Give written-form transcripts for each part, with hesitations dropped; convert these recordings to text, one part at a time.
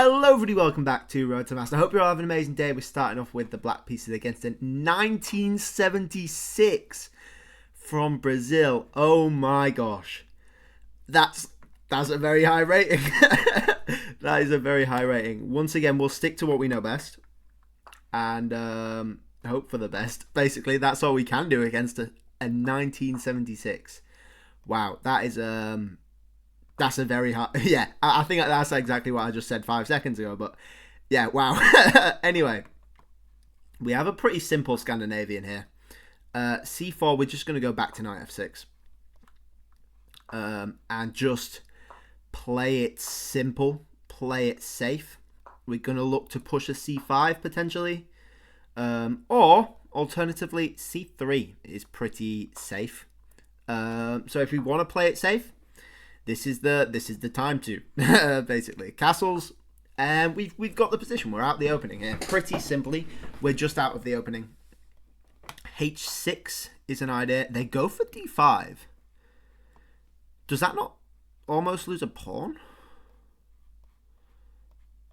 Hello everybody, welcome back to Road to Master. I hope you're all having an amazing day. We're starting off with the black pieces against a 1976 from Brazil. Oh my gosh. That's a very high rating. That is a very high rating. Once again, we'll stick to what we know best. And hope for the best. Basically, that's all we can do against a 1976. Wow, that is... That's a very hard... Yeah, I think that's exactly what I just said 5 seconds ago. But yeah, wow. Anyway, we have a pretty simple Scandinavian here. C4, we're just going to go back to knight f6. And just play it simple. Play it safe. We're going to look to push a c5 potentially. Or, alternatively, c3 is pretty safe. So if we want to play it safe... This is the time to basically castles, and we've got the position. We're out the opening here. Pretty simply, we're just out of the opening. H6 is an idea. They go for d5. Does that not almost lose a pawn?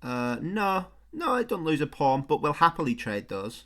No, it doesn't lose a pawn, but we'll happily trade those.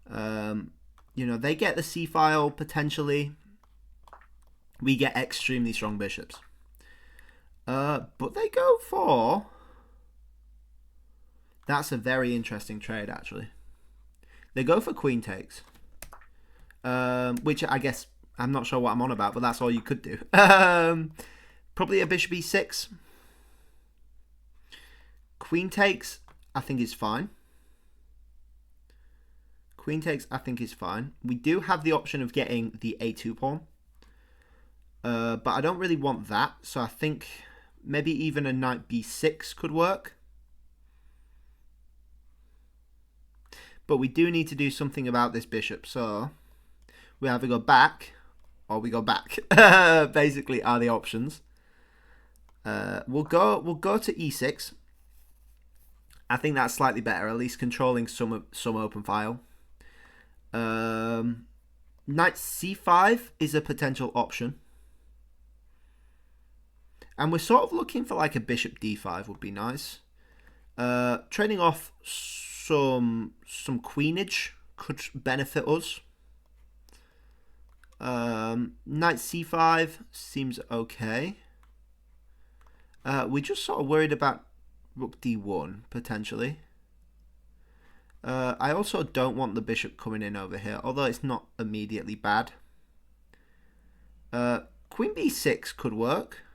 You know, they get the c file potentially. We get extremely strong bishops. But they go for... That's a very interesting trade, actually. They go for queen takes. Which I guess... I'm not sure what I'm on about, but that's all you could do. Probably a bishop e6. Queen takes, I think is fine. Queen takes, I think is fine. We do have the option of getting the a2 pawn. But I don't really want that, so I think maybe even a knight b6 could work. But we do need to do something about this bishop, so we either go back or we go back. Basically, are the options. We'll go to e6. I think that's slightly better, at least controlling some open file. Knight c5 is a potential option. And we're sort of looking for like a bishop d5 would be nice. Trading off some queenage could benefit us. Knight c5 seems okay. We're just sort of worried about rook d1 potentially. I also don't want the bishop coming in over here, although it's not immediately bad. Queen b6 could work.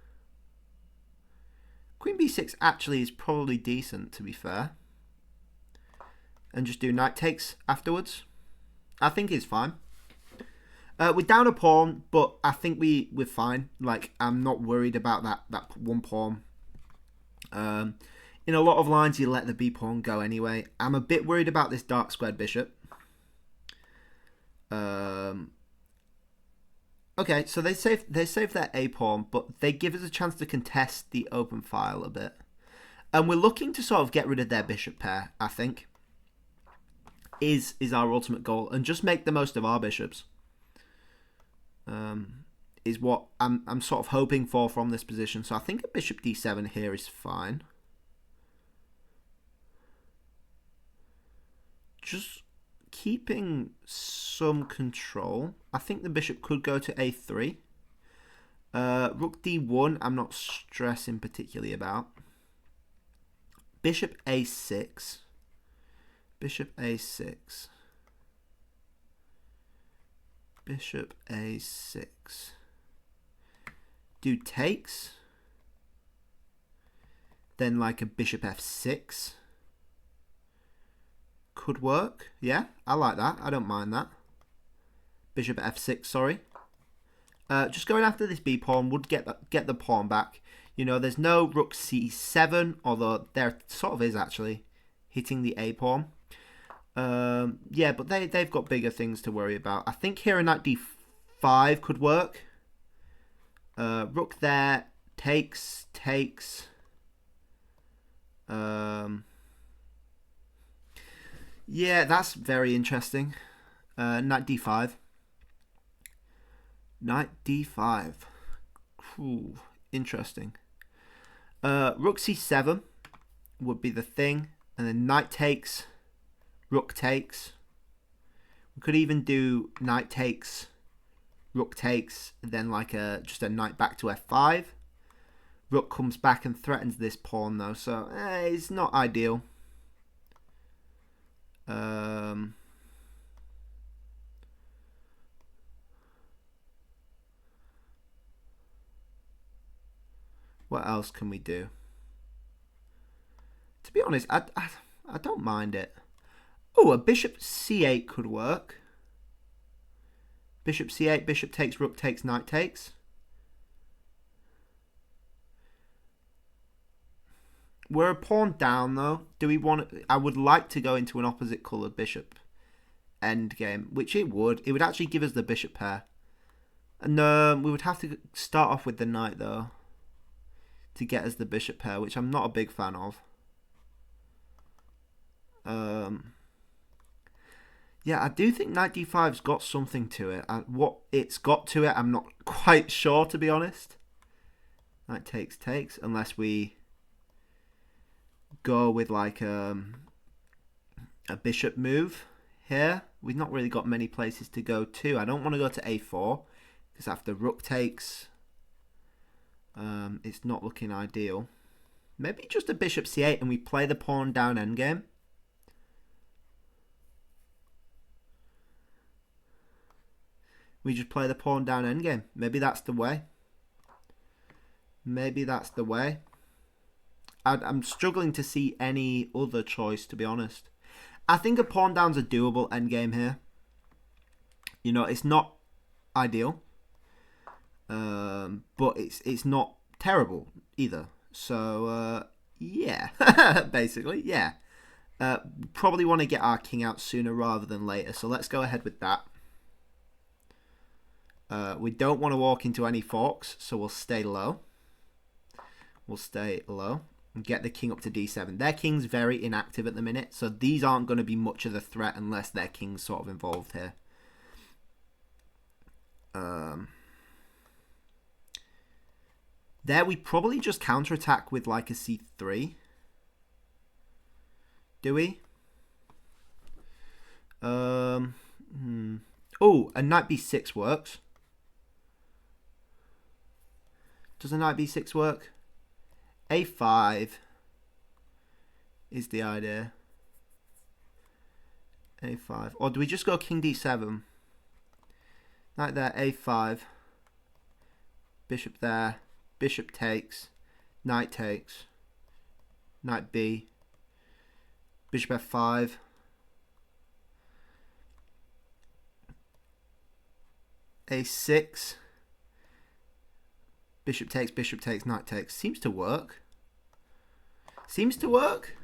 Queen b6 actually is probably decent, to be fair. And just do knight takes afterwards. I think it's fine. We're down a pawn, but I think we're fine. Like, I'm not worried about that one pawn. In a lot of lines, you let the b pawn go anyway. I'm a bit worried about this dark squared bishop. Okay, so they save their a pawn, but they give us a chance to contest the open file a bit. And we're looking to sort of get rid of their bishop pair, I think. Is our ultimate goal. And just make the most of our bishops. Is what I'm sort of hoping for from this position. So I think a bishop d7 here is fine. Just keeping some control. I think the bishop could go to a3. Rook d1 I'm not stressing particularly about. Bishop a6. Bishop a6. Bishop a6. Do takes. Then like a bishop f6. Could work. Yeah, I like that. I don't mind that. Bishop f6, sorry. Just going after this b pawn would get the pawn back. You know, there's no rook c7, although there sort of is actually, hitting the a pawn. Yeah, but they've got bigger things to worry about. I think here a knight d5 could work. Rook there, takes. Yeah, that's very interesting. Knight d5. Knight d5. Ooh, interesting. Rook c7. would be the thing. And then knight takes, rook takes. We could even do knight takes, rook takes, then like just a knight back to f5. Rook comes back and threatens this pawn though, so it's not ideal. What else can we do? To be honest, I don't mind it. Oh, a bishop c8 could work. Bishop c8, bishop takes, rook takes, knight takes. We're a pawn down though. Do we want? I would like to go into an opposite coloured bishop endgame, which it would. It would actually give us the bishop pair. And we would have to start off with the knight though to get us the bishop pair, which I'm not a big fan of. Yeah, I do think knight d5's got something to it. What it's got to it, I'm not quite sure, to be honest. Knight takes, unless we go with like a bishop move here. We've not really got many places to go to. I don't want to go to a4 because after rook takes, it's not looking ideal. Maybe just a bishop c8 and we play the pawn down endgame. We just play the pawn down endgame. Maybe that's the way. Maybe that's the way. I'm struggling to see any other choice, to be honest. I think a pawn down's a doable endgame here. You know, it's not ideal. But it's not terrible either. So, yeah. Basically, yeah. Probably want to get our king out sooner rather than later. So let's go ahead with that. We don't want to walk into any forks, so we'll stay low. We'll stay low and get the king up to d7. Their king's very inactive at the minute, so these aren't going to be much of a threat unless their king's sort of involved here. There we probably just counterattack with like a c3. Do we? Oh, a knight b6 works. Does a knight b6 work? a5 is the idea. a5. Or do we just go king d7? Knight there, a5. Bishop there. Bishop takes. Knight takes. Knight b. Bishop f5. a6. Bishop takes, knight takes. Seems to work. Seems to work.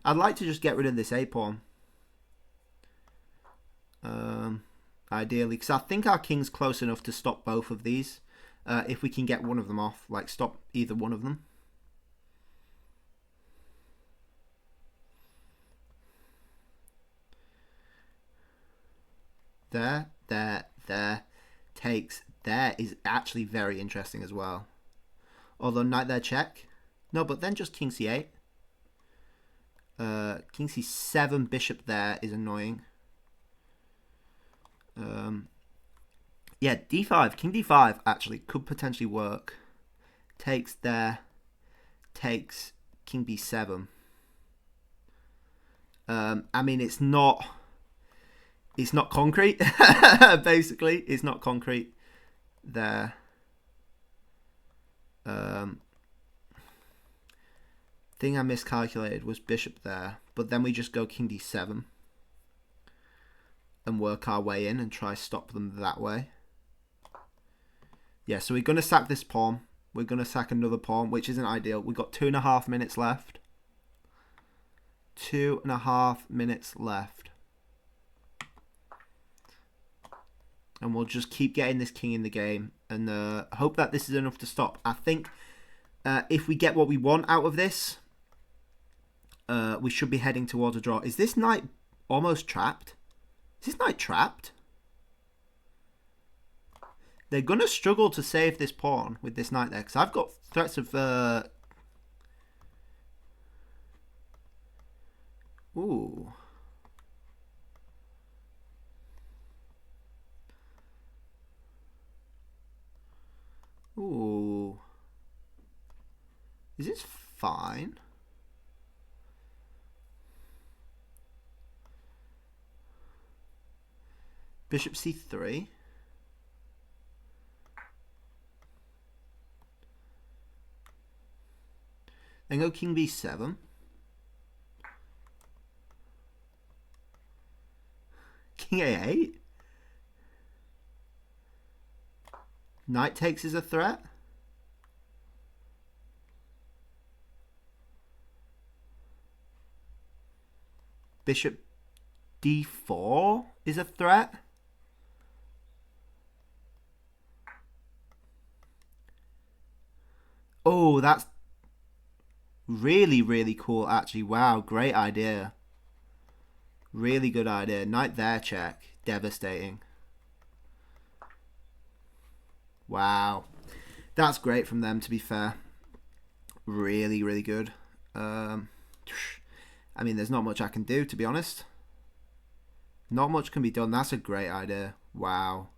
I'd like to just get rid of this a-pawn. Ideally, because I think our king's close enough to stop both of these. If we can get one of them off, like stop either one of them. There. Takes. There is actually very interesting as well. Although knight there check. No, but then just king c8. King c7, bishop there is annoying. Yeah, d5. King d5 actually could potentially work. Takes there. Takes king b7. I mean, it's not concrete. Basically, it's not concrete. There. Thing I miscalculated was bishop there, but then we just go king d7 and work our way in and try stop them that way. Yeah, so we're going to sack this pawn. We're going to sack another pawn, which isn't ideal. We've got 2.5 minutes left. 2.5 minutes left. And we'll just keep getting this king in the game and hope that this is enough to stop. I think if we get what we want out of this, we should be heading towards a draw. Is this knight almost trapped? Is this knight trapped? They're going to struggle to save this pawn with this knight there, because I've got threats of... Ooh. Ooh. Is this fine? Bishop c3. Then go king b7. King a8. Knight takes is a threat. Bishop d4 is a threat. Oh, that's really, really cool, actually. Wow, great idea. Really good idea. Knight there, check. Devastating. Wow. That's great from them, to be fair. Really, really good. I mean, there's not much I can do, to be honest. Not much can be done. That's a great idea. Wow.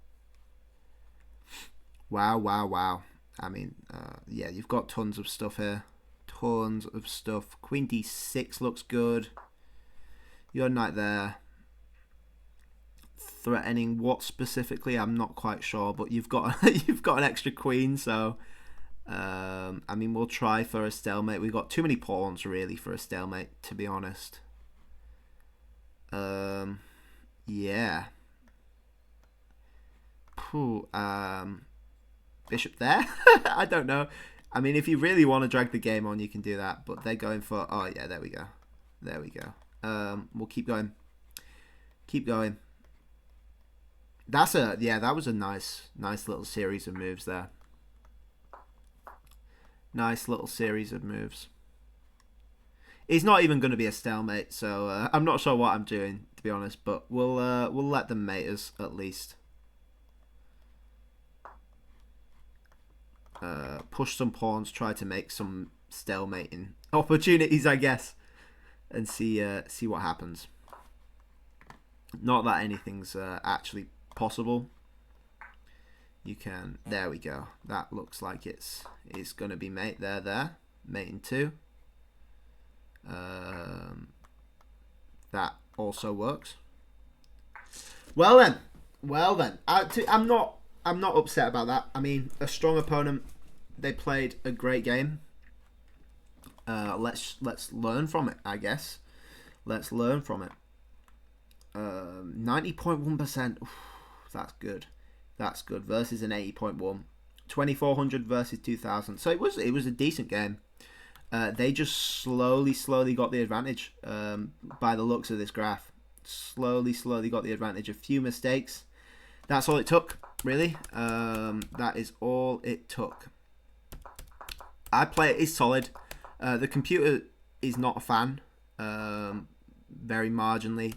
Wow, wow, wow. I mean, yeah, you've got tons of stuff here. Tons of stuff. Queen d6 looks good. Your knight there. Threatening what specifically? I'm not quite sure, but you've got you've got an extra queen, so I mean, we'll try for a stalemate. We've got too many pawns really for a stalemate, to be honest. Yeah. Phew, bishop there? I don't know. I mean, if you really want to drag the game on, you can do that. But they're going for... Oh, yeah, there we go. There we go. We'll keep going. Keep going. That's a... Yeah, that was a nice little series of moves there. Nice little series of moves. It's not even going to be a stalemate, so I'm not sure what I'm doing, to be honest. But we'll let them mate us, at least. Push some pawns, try to make some stalemating opportunities, I guess, and see what happens. Not that anything's actually possible. You can. There we go. That looks like it's going to be mate there. Mating 2. That also works. Well then. I'm not upset about that. I mean, a strong opponent. They played a great game. Let's learn from it, I guess. Let's learn from it. 90.1%. That's good. That's good. Versus an 80.1. 2400 versus 2000. So it was a decent game. They just slowly got the advantage. By the looks of this graph, slowly got the advantage. A few mistakes. That's all it took, really. That is all it took. I play it is solid. The computer is not a fan, very marginally,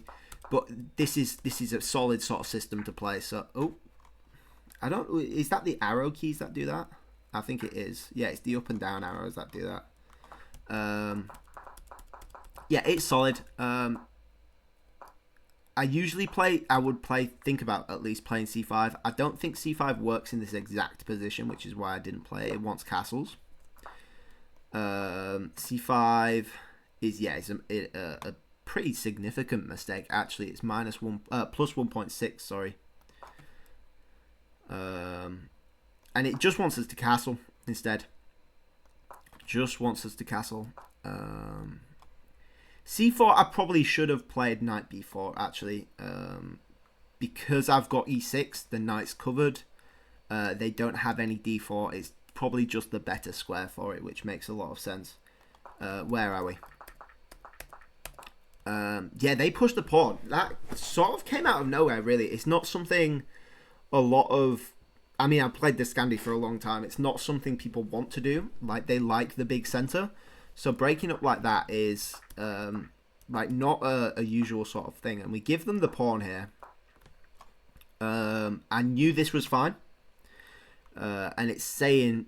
but this is a solid sort of system to play. So, I don't. Is that the arrow keys that do that? I think it is. Yeah, it's the up and down arrows that do that. Yeah, it's solid. I would think about at least playing c5. I don't think c5 works in this exact position, which is why I didn't play it. It wants castles. C5 is a pretty significant mistake, actually. It's plus 1.6, sorry. And it just wants us to castle instead. Just wants us to castle. C4, I probably should have played knight b4, actually. Because I've got e6, the knight's covered. They don't have any d4. It's probably just the better square for it, which makes a lot of sense. Where are we? Yeah, they pushed the pawn. That sort of came out of nowhere, really. It's not something a lot of... I mean, I've played this Scandi for a long time. It's not something people want to do. Like, they like the big center. So breaking up like that is like not a usual sort of thing. And we give them the pawn here. I knew this was fine. And it's saying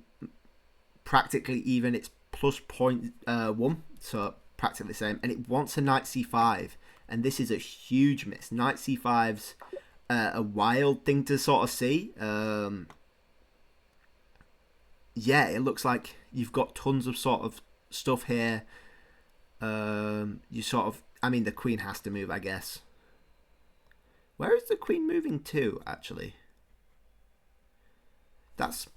practically even. It's plus 0.1. So practically the same, and it wants a knight c5, and this is a huge miss. Knight c5's a wild thing to sort of see. Yeah, it looks like you've got tons of sort of stuff here. You sort of, I mean, the queen has to move, I guess. Where is the queen moving to, actually? That's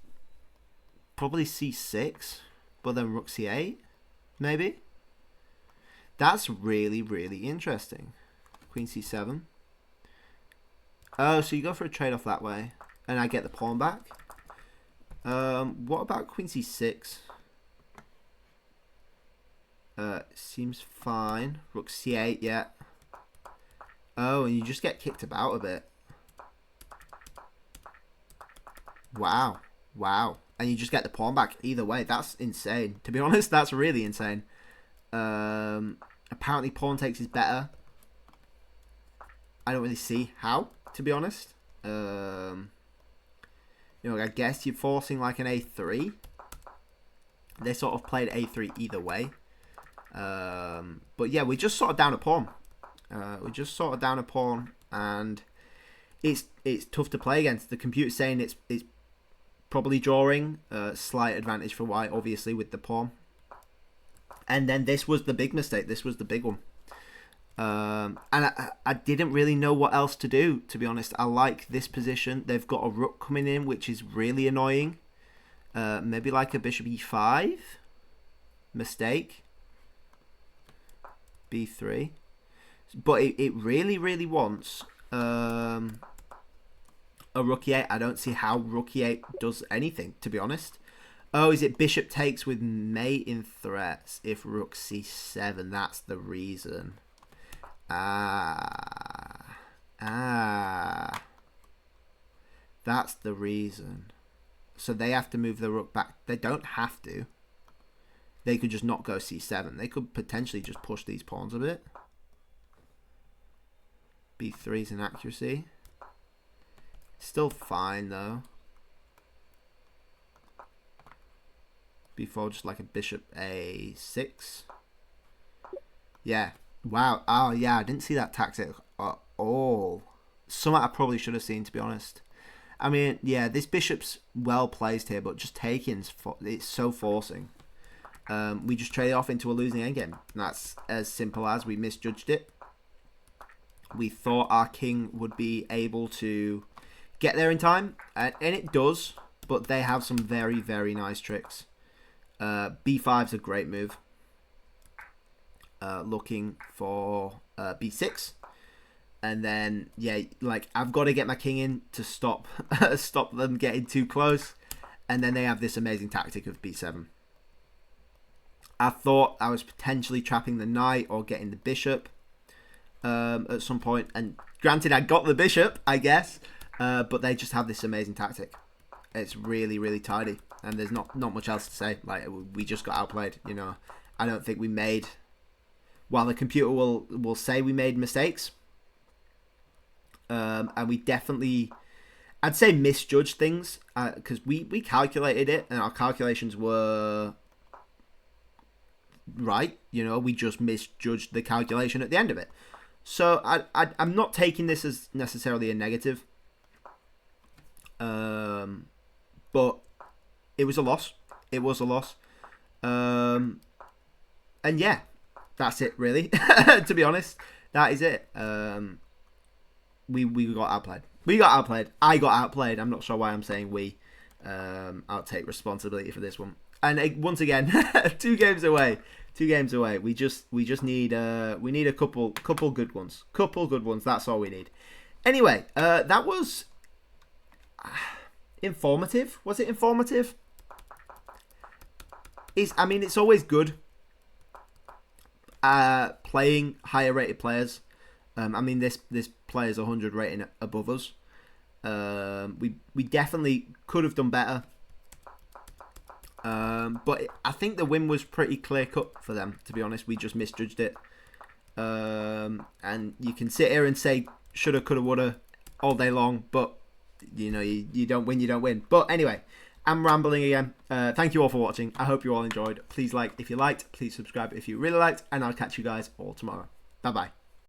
probably c6, but then rook c8, maybe? That's really, really interesting. Queen c7. Oh, so you go for a trade-off that way, and I get the pawn back. What about queen c6? Seems fine. Rook c8, yeah. Oh, and you just get kicked about a bit. Wow. Wow. And you just get the pawn back either way. That's insane. To be honest, that's really insane. Apparently pawn takes is better. I don't really see how, to be honest. You know, I guess you're forcing like an a3. They sort of played a3 either way. But yeah, we just sort of down a pawn. And it's tough to play against. The computer's saying it's probably drawing. Slight advantage for white, obviously, with the pawn. And then this was the big mistake. This was the big one. And I didn't really know what else to do, to be honest. I like this position. They've got a rook coming in, which is really annoying. Maybe like a bishop e5. Mistake. b3. But it really, really wants a rook e8. I don't see how rook e8 does anything, to be honest. Oh, is it bishop takes with mate in threats if rook c7? That's the reason. That's the reason. So they have to move the rook back. They don't have to. They could just not go c7. They could potentially just push these pawns a bit. b3 is an accuracy. Still fine though. b4 just like a bishop a6. Yeah. Wow. Oh yeah, I didn't see that tactic at all. Something I probably should have seen, to be honest. I mean, yeah, this bishop's well placed here, but just taking's it's so forcing. We just trade it off into a losing endgame. That's as simple as we misjudged it. We thought our king would be able to get there in time, and it does, but they have some very, very nice tricks. b5's a great move. Looking for b6. And then, yeah, like, I've got to get my king in to stop stop them getting too close. And then they have this amazing tactic of b7. I thought I was potentially trapping the knight or getting the bishop at some point. And granted, I got the bishop, I guess. But they just have this amazing tactic. It's really, really tidy. And there's not much else to say. Like, we just got outplayed, you know. I don't think we made... While the computer will say we made mistakes... and we definitely, I'd say, misjudged things, because we calculated it and our calculations were right. You know, we just misjudged the calculation at the end of it. So I'm not taking this as necessarily a negative, but it was a loss. It was a loss, and yeah, that's it really. To be honest, that is it. We got outplayed. We got outplayed. I got outplayed. I'm not sure why I'm saying we. I'll take responsibility for this one. And once again, 2 games away. 2 games away. We just need a couple good ones. Couple good ones. That's all we need. Anyway, that was informative. Was it informative? I mean, it's always good playing higher rated players. I mean, this player's 100 rating above us. We definitely could have done better. But I think the win was pretty clear cut for them, to be honest. We just misjudged it. And you can sit here and say shoulda, coulda, woulda all day long, but you know, you don't win, you don't win. But anyway, I'm rambling again. Thank you all for watching. I hope you all enjoyed. Please like if you liked. Please subscribe if you really liked. And I'll catch you guys all tomorrow. Bye-bye.